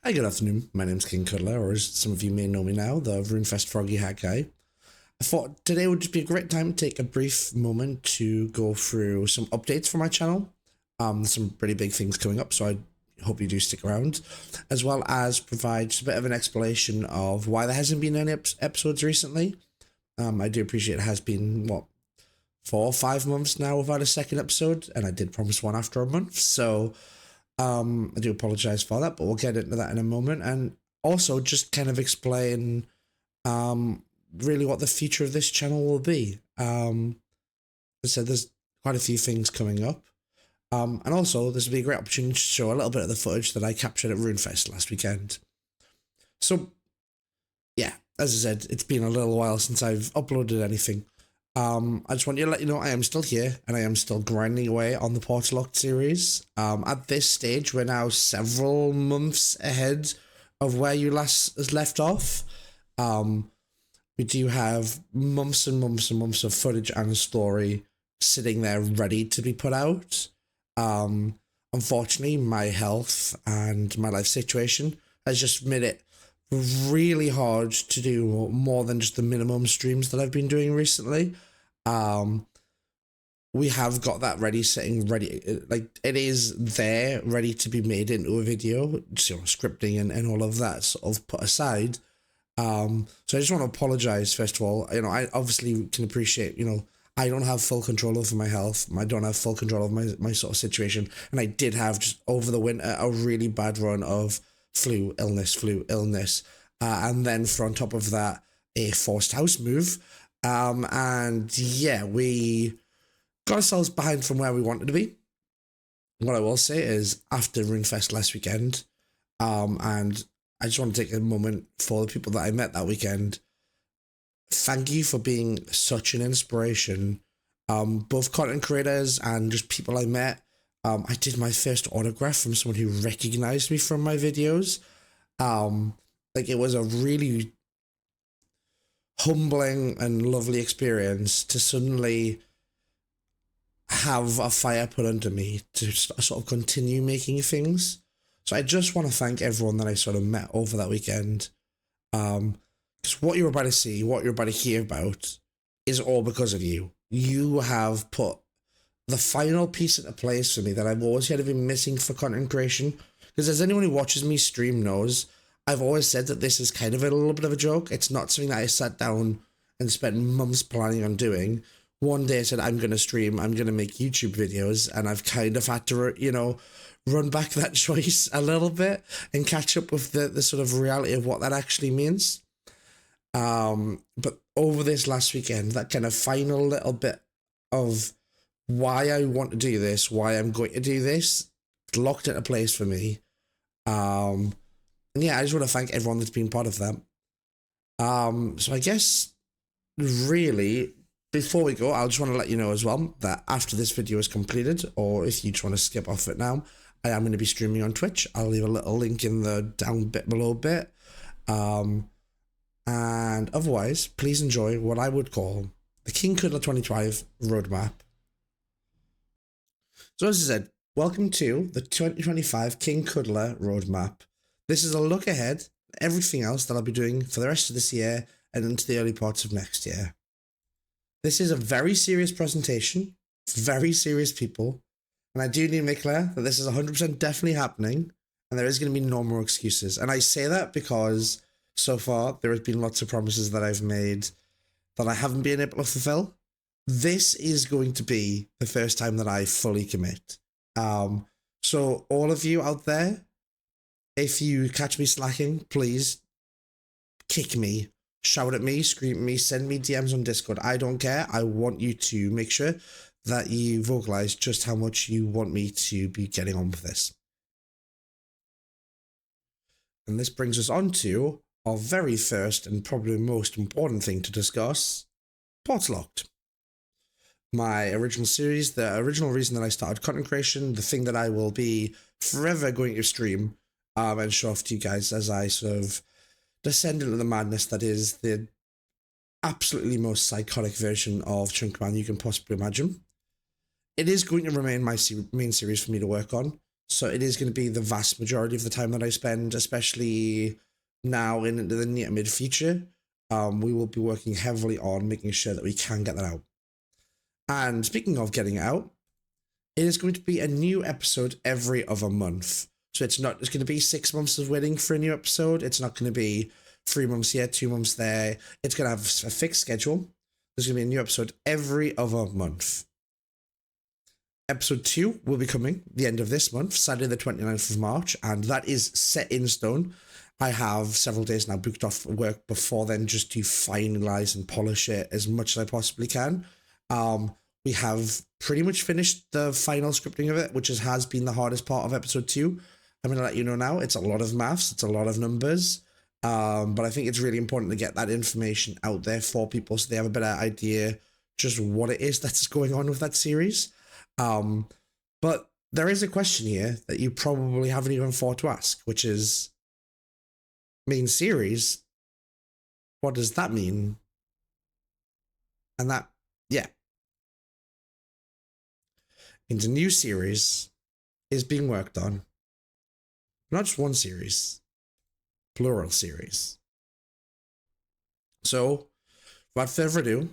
Hi, good afternoon. My name's King Cuddler, or as some of you may know me now, the Runefest Froggy Hat Guy. I thought today would just be a great time to take a brief moment to go through some updates for my channel. There's some pretty big things coming up, so I hope you do stick around, as well as provide just a bit of an explanation of why there hasn't been any episodes recently. I do appreciate it has been, 4 or 5 months now without a second episode, and I did promise one after a month, so I do apologize for that, but we'll get into that in a moment, and also just kind of explain really what the future of this channel will be. As I said, there's quite a few things coming up, and also this will be a great opportunity to show a little bit of the footage that I captured at Runefest last weekend. So yeah, as I said, it's been a little while since I've uploaded anything. I just want you to let you know I am still here and I am still grinding away on the Portal series. At this stage, we're now several months ahead of where you last left off. We do have months and months and months of footage and a story sitting there ready to be put out. Unfortunately, my health and my life situation has just made it really hard to do more than just the minimum streams that I've been doing recently. We have got that ready, like it is there, ready to be made into a video, just, scripting and all of that sort of put aside. So I just want to apologize, first of all. I obviously can appreciate, I don't have full control over my health. I don't have full control of my sort of situation. And I did have just over the winter a really bad run of flu illness. And then for on top of that, a forced house move. And yeah, we got ourselves behind from where we wanted to be. What I will say is, after Runefest last weekend, and I just want to take a moment for the people that I met that weekend. Thank you for being such an inspiration. Both content creators and just people I met. I did my first autograph from someone who recognized me from my videos. It was a really humbling and lovely experience to suddenly have a fire put under me to sort of continue making things. So I just want to thank everyone that I sort of met over that weekend. Because what you're about to see, what you're about to hear about, is all because of you. You have put the final piece into place for me that I've always had been missing for content creation. Because as anyone who watches me stream knows, I've always said that this is kind of a little bit of a joke. It's not something that I sat down and spent months planning on doing. One day I said, I'm going to stream, I'm going to make YouTube videos, and I've kind of had to, run back that choice a little bit and catch up with the sort of reality of what that actually means. But over this last weekend, that kind of final little bit of why I want to do this, why I'm going to do this, locked into place for me. And yeah, I just want to thank everyone that's been part of that. So I guess, really, before we go, I just want to let you know as well that after this video is completed, or if you just want to skip off it now, I am going to be streaming on Twitch. I'll leave a little link in the down bit below bit. And otherwise, please enjoy what I would call the King Cuddler 2025 roadmap. So as I said, welcome to the 2025 King Cuddler roadmap. This is a look ahead at everything else that I'll be doing for the rest of this year and into the early parts of next year. This is a very serious presentation, very serious people, and I do need to make clear that this is 100% definitely happening, and there is going to be no more excuses. And I say that because so far there has been lots of promises that I've made that I haven't been able to fulfill. This is going to be the first time that I fully commit. So all of you out there, if you catch me slacking, please kick me, shout at me, scream at me, send me DMs on Discord. I don't care. I want you to make sure that you vocalize just how much you want me to be getting on with this. And this brings us on to our very first and probably most important thing to discuss, Portlocked. My original series, the original reason that I started content creation, the thing that I will be forever going to stream and show off to you guys as I sort of descend into the madness that is the absolutely most psychotic version of Chunkman you can possibly imagine. It is going to remain my main series for me to work on. So it is going to be the vast majority of the time that I spend, especially now and into the near mid future. We will be working heavily on making sure that we can get that out. And speaking of getting it out, it is going to be a new episode every other month. So it's going to be 6 months of waiting for a new episode. It's not going to be 3 months here, 2 months there. It's going to have a fixed schedule. There's going to be a new episode every other month. Episode 2 will be coming the end of this month, Saturday the 29th of March, and that is set in stone. I have several days now booked off work before then just to finalize and polish it as much as I possibly can. We have pretty much finished the final scripting of it, which has been the hardest part of episode 2. I'm going to let you know now, it's a lot of maths, it's a lot of numbers, but I think it's really important to get that information out there for people so they have a better idea just what it is that's going on with that series. But there is a question here that you probably haven't even thought to ask, which is, main series, what does that mean? And that, yeah. Means a new series is being worked on. Not just one series, plural series. So, without further ado,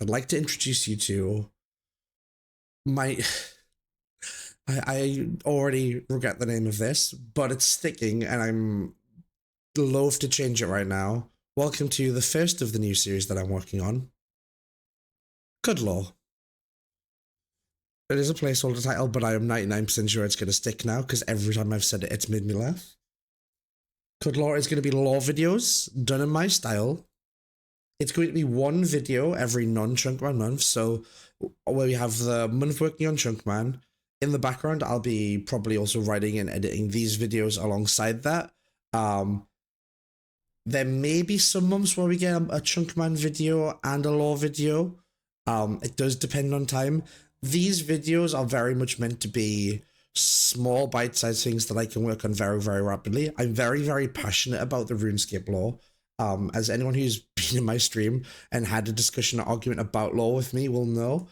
I'd like to introduce you to my... I already regret the name of this, but it's sticking and I'm loath to change it right now. Welcome to the first of the new series that I'm working on, Cuddler. It is a placeholder title, but I am 99% sure it's going to stick now because every time I've said it, it's made me laugh. Cuddler is going to be lore videos done in my style. It's going to be one video every non-Chunkman month. So where we have the month working on Chunkman, in the background, I'll be probably also writing and editing these videos alongside that. There may be some months where we get a Chunkman video and a lore video. It does depend on time. These videos are very much meant to be small bite-sized things that I can work on very, very rapidly. I'm very, very passionate about the RuneScape lore. As anyone who's been in my stream and had a discussion or argument about lore with me will know,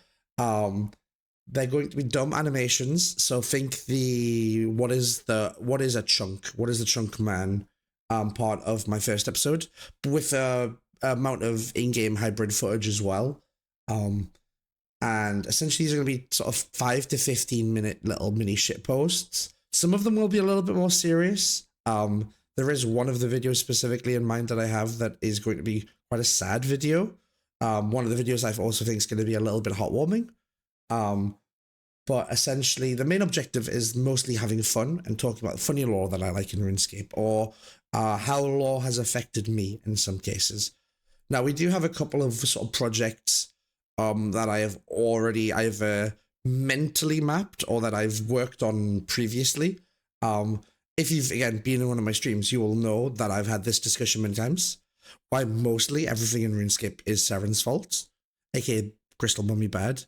they're going to be dumb animations. So think what is a chunk? What is the chunk man part of my first episode with a amount of in-game hybrid footage as well. And essentially these are going to be sort of 5 to 15 minute little mini shit posts. Some of them will be a little bit more serious. There is one of the videos specifically in mind that I have that is going to be quite a sad video. One of the videos I also think is going to be a little bit heartwarming. But essentially the main objective is mostly having fun and talking about funny lore that I like in RuneScape, or how lore has affected me in some cases. Now we do have a couple of sort of projects that I have already either mentally mapped or that I've worked on previously. If you've, again, been in one of my streams, you will know that I've had this discussion many times. Why mostly everything in RuneScape is Seren's fault, aka Crystal Mummy Bad.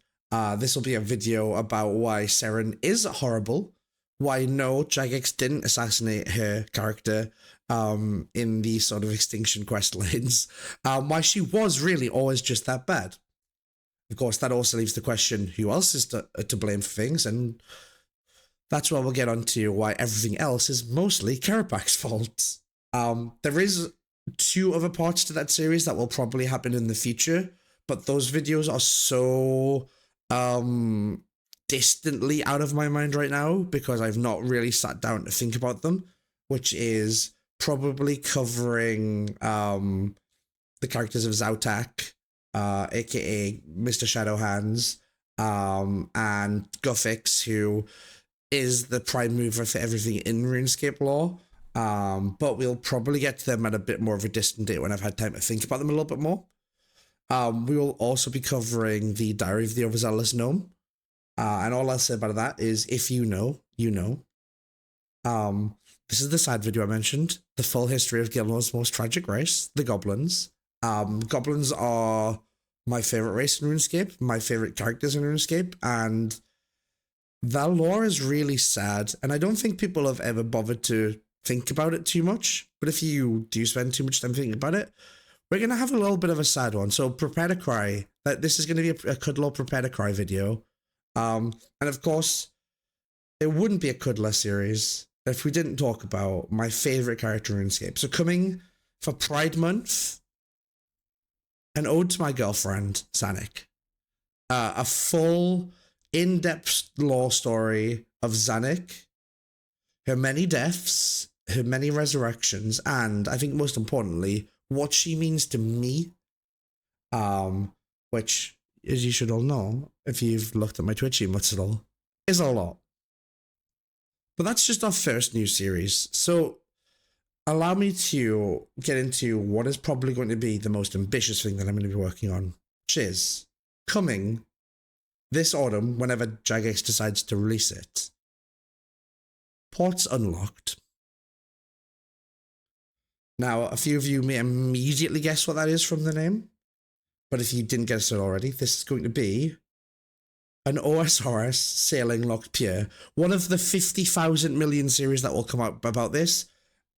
This will be a video about why Seren is horrible, why no, Jagex didn't assassinate her character in the sort of Extinction quest lines, why she was really always just that bad. Of course, that also leaves the question, who else is to blame for things? And that's where we'll get on to why everything else is mostly Karapak's fault. There is 2 other parts to that series that will probably happen in the future, but those videos are so distantly out of my mind right now because I've not really sat down to think about them, which is probably covering the characters of Zautak, aka Mr. Shadowhands, and Guffix, who is the prime mover for everything in RuneScape lore. But we'll probably get to them at a bit more of a distant date when I've had time to think about them a little bit more. We will also be covering the Diary of the Overzealous Gnome. And all I'll say about that is, if you know, you know. This is the side video I mentioned, the full history of Gilmore's most tragic race, the Goblins. Goblins are my favorite race in RuneScape, my favorite characters in RuneScape, and their lore is really sad, and I don't think people have ever bothered to think about it too much, but if you do spend too much time thinking about it, we're going to have a little bit of a sad one, so prepare to cry. This is going to be a Cuddler Prepare to Cry video, and of course, it wouldn't be a Cuddler series if we didn't talk about my favourite character in RuneScape. So coming for Pride Month, an ode to my girlfriend, Zanuck. A full, in-depth lore story of Zanuck, her many deaths, her many resurrections, and I think most importantly, what she means to me, which, as you should all know, if you've looked at my Twitch emotes at all, is a lot. But that's just our first new series. So allow me to get into what is probably going to be the most ambitious thing that I'm going to be working on, which is coming this autumn, whenever Jagex decides to release it. Ports Unlocked. Now, a few of you may immediately guess what that is from the name, but if you didn't guess it already, this is going to be an OSRS Sailing Locked Pure, one of the 50,000 million series that will come out about this.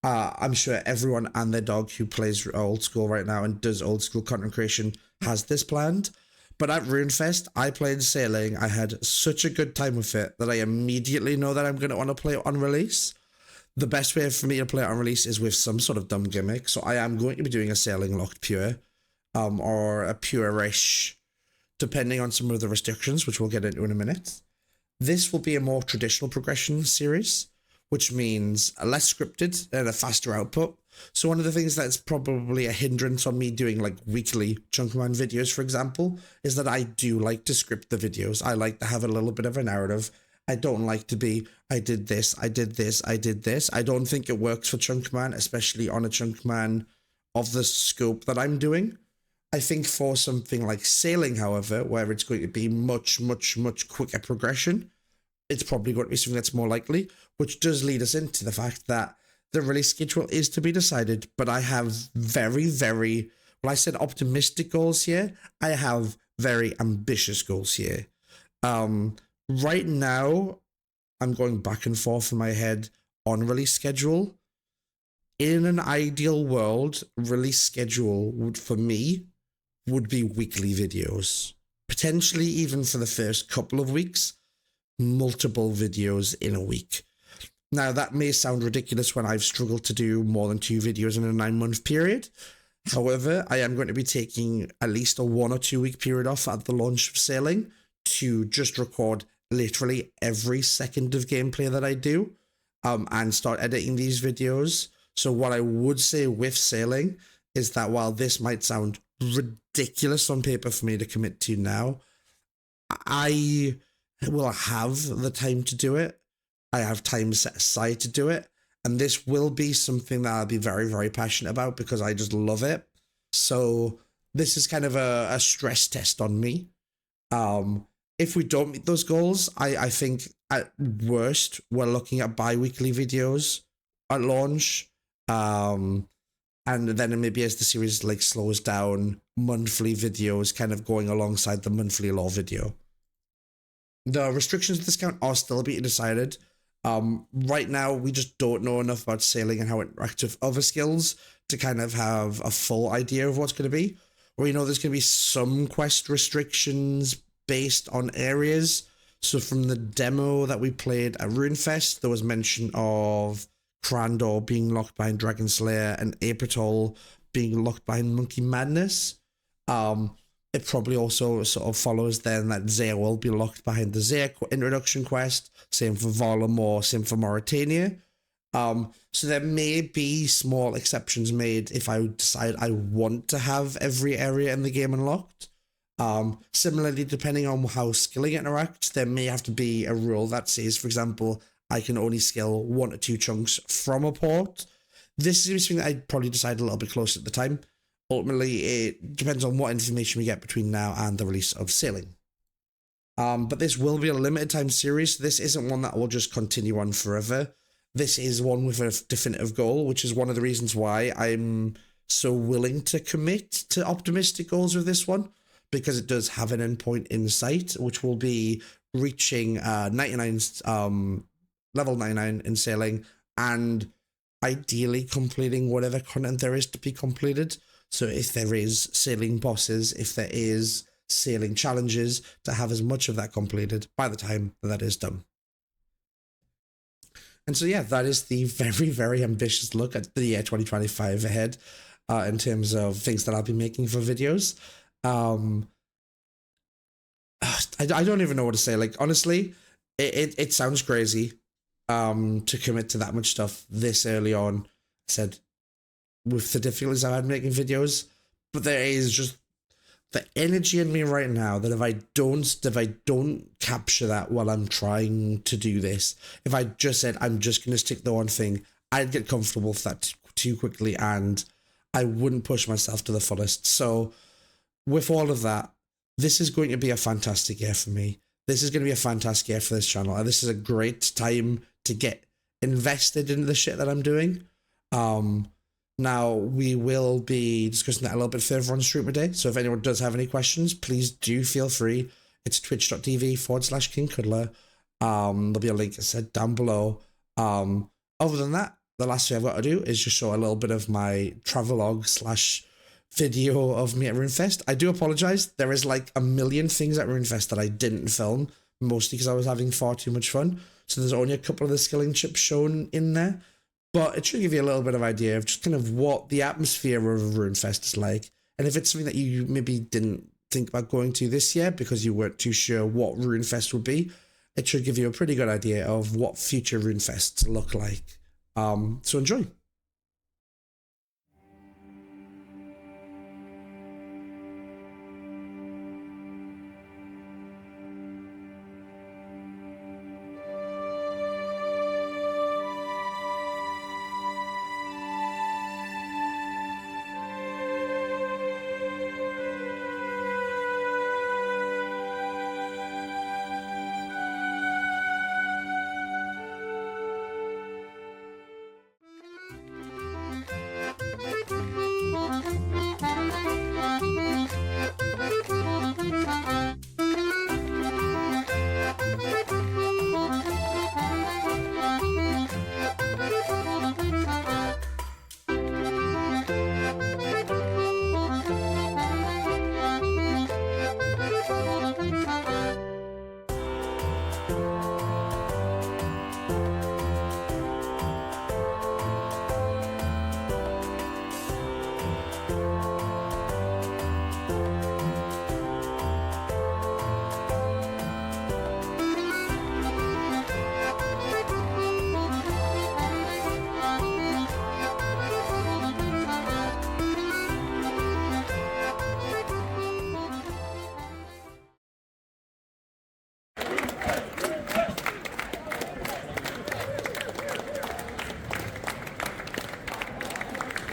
I'm sure everyone and their dog who plays old school right now and does old school content creation has this planned. But at Runefest, I played Sailing. I had such a good time with it that I immediately know that I'm going to want to play it on release. The best way for me to play it on release is with some sort of dumb gimmick. So I am going to be doing a Sailing Locked Pure, or a Pure-ish, depending on some of the restrictions, which we'll get into in a minute. This will be a more traditional progression series, which means less scripted and a faster output. So one of the things that's probably a hindrance on me doing like weekly Chunkman videos, for example, is that I do like to script the videos. I like to have a little bit of a narrative. I don't like to be, I did this, I did this, I did this. I don't think it works for Chunkman, especially on a Chunkman of the scope that I'm doing. I think for something like Sailing, however, where it's going to be much, much, much quicker progression, it's probably going to be something that's more likely, which does lead us into the fact that the release schedule is to be decided, but I have very, very, well, I said optimistic goals here. I have very ambitious goals here. Right now, I'm going back and forth in my head on release schedule. In an ideal world, release schedule would, for me, would be weekly videos. Potentially even for the first couple of weeks, multiple videos in a week. Now, that may sound ridiculous when I've struggled to do more than 2 videos in a 9-month period. However, I am going to be taking at least a 1 or 2 week period off at the launch of Sailing to just record literally every second of gameplay that I do, and start editing these videos. So what I would say with Sailing is that while this might sound ridiculous on paper for me to commit to now, I will have the time to do it. I have time set aside to do it. And this will be something that I'll be very, very passionate about because I just love it. So this is kind of a stress test on me. If we don't meet those goals, I think at worst, we're looking at bi-weekly videos at launch. And then maybe as the series like slows down, monthly videos kind of going alongside the monthly lore video. The restrictions of this count are still being decided. Right now, we just don't know enough about Sailing and how it interacts with other skills to kind of have a full idea of what's going to be. We know there's going to be some quest restrictions based on areas. So from the demo that we played at Runefest, there was mention of Crandor being locked behind Dragon Slayer and Apatol being locked behind Monkey Madness. It probably also sort of follows then that Zaya will be locked behind the Zaya introduction quest. Same for Volamore, same for Mauritania. So there may be small exceptions made if I decide I want to have every area in the game unlocked. Similarly, depending on how skilling interacts, there may have to be a rule that says, for example, I can only skill 1 or 2 chunks from a port. This is something that I'd probably decide a little bit closer at the time. Ultimately, it depends on what information we get between now and the release of Sailing. But this will be a limited time series. This isn't one that will just continue on forever. This is one with a definitive goal, which is one of the reasons why I'm so willing to commit to optimistic goals with this one, because it does have an endpoint in sight, which will be reaching 99, level 99 in Sailing, and ideally completing whatever content there is to be completed. So if there is Sailing bosses, if there is Sailing challenges, to have as much of that completed by the time that is done. And so, yeah, that is the very, very ambitious look at the year 2025 ahead in terms of things that I'll be making for videos. I don't even know what to say. Like, honestly, it sounds crazy to commit to that much stuff this early on. I said, with the difficulties I've had making videos, but there is just the energy in me right now that if I don't capture that while I'm trying to do this, if I just said I'm just going to stick to one thing, I'd get comfortable with that too quickly and I wouldn't push myself to the fullest. So with all of that, this is going to be a fantastic year for me. This is going to be a fantastic year for this channel, and this is a great time to get invested into the shit that I'm doing. Now, we will be discussing that a little bit further on stream today, so if anyone does have any questions, please do feel free. It's twitch.tv/King Cuddler. There'll be a link, I said, down below. Other than that, the last thing I've got to do is just show a little bit of my travelogue / video of me at Runefest. I do apologize. There is like a million things at Runefest that I didn't film, mostly because I was having far too much fun. So there's only a couple of the skilling chips shown in there. But it should give you a little bit of idea of just kind of what the atmosphere of Runefest is like. And if it's something that you maybe didn't think about going to this year because you weren't too sure what Runefest would be, it should give you a pretty good idea of what future Runefests look like. So enjoy.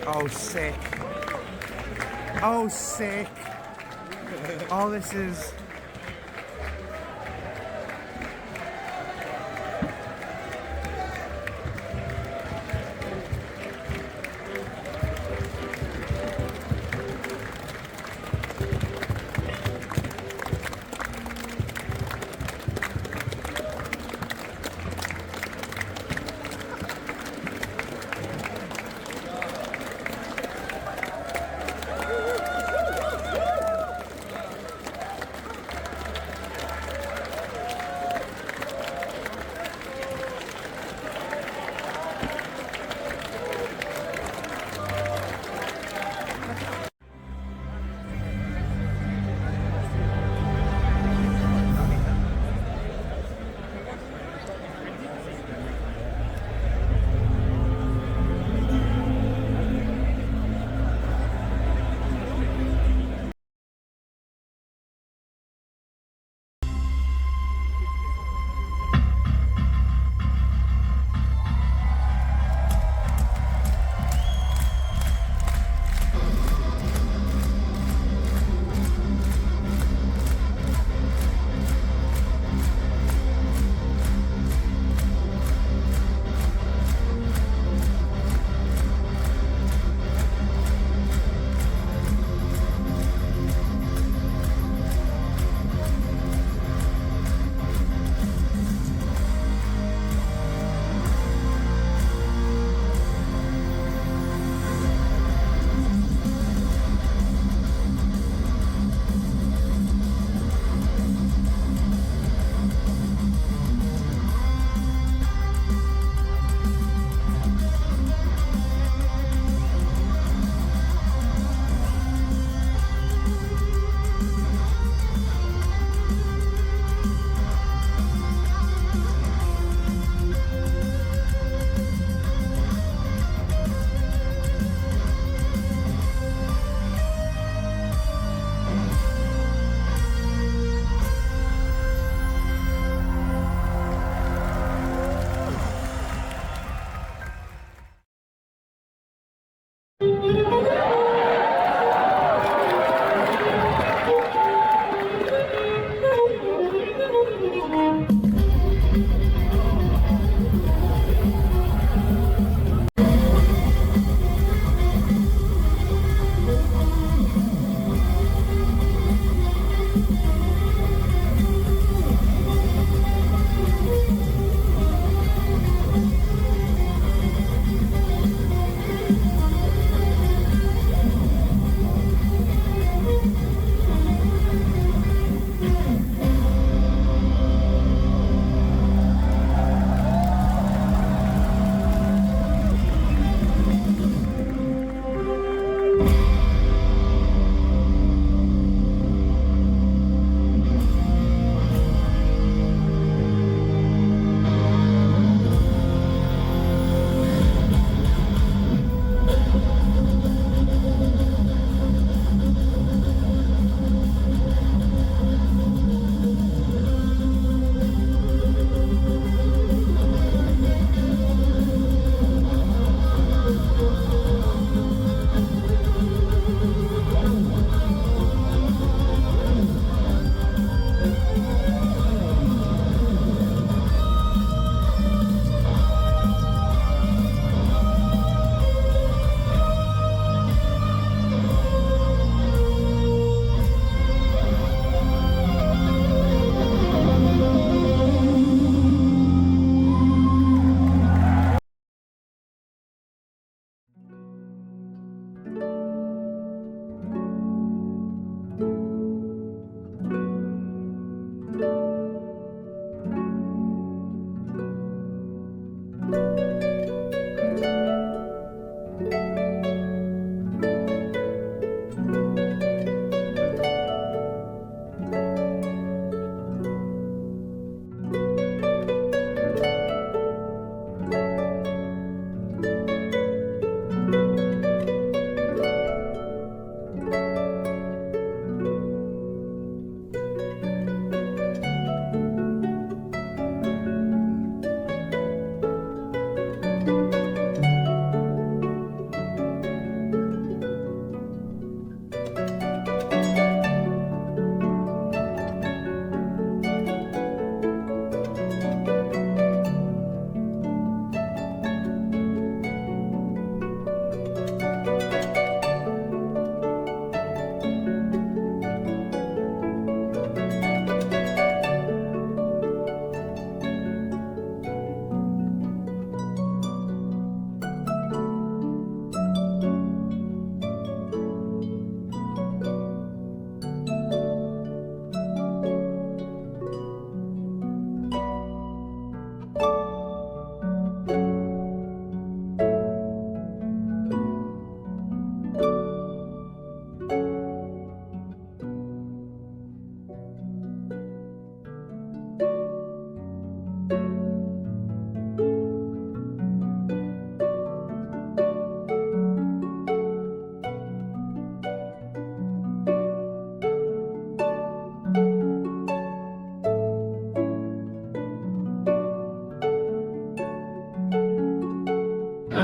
Oh, sick. Oh, sick. Oh, this is...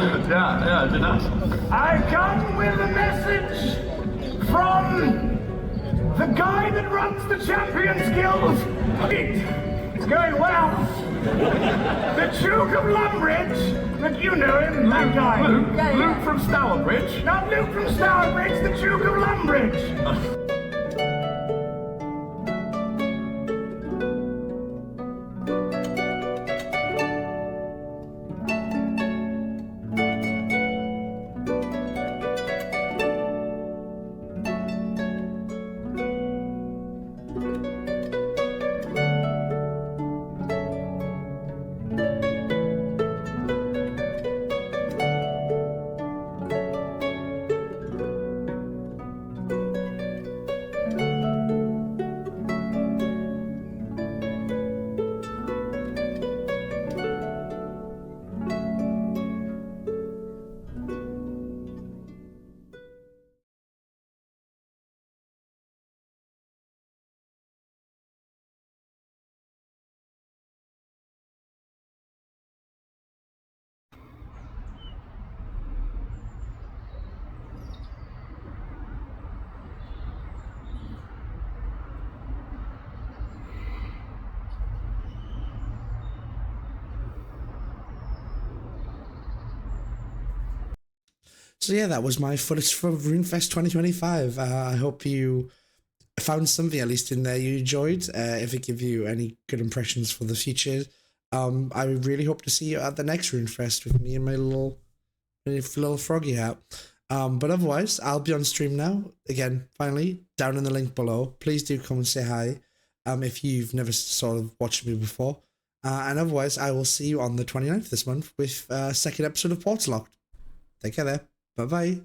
Yeah, it's nice. I come with a message from the guy that runs the Champions Guild. It's going well. The Duke of Lumbridge, but you know him, that guy. Luke from Stourbridge. Not Luke from Stourbridge, the Duke of Lumbridge. So yeah, that was my footage for Runefest 2025. I hope you found something at least in there you enjoyed. If it gave you any good impressions for the future, I really hope to see you at the next Runefest with me and my little froggy hat. But otherwise, I'll be on stream now. Again, finally, down in the link below. Please do come and say hi. If you've never sort of watched me before. And otherwise, I will see you on the 29th this month with second episode of Ports Locked. Take care there. Bye-bye.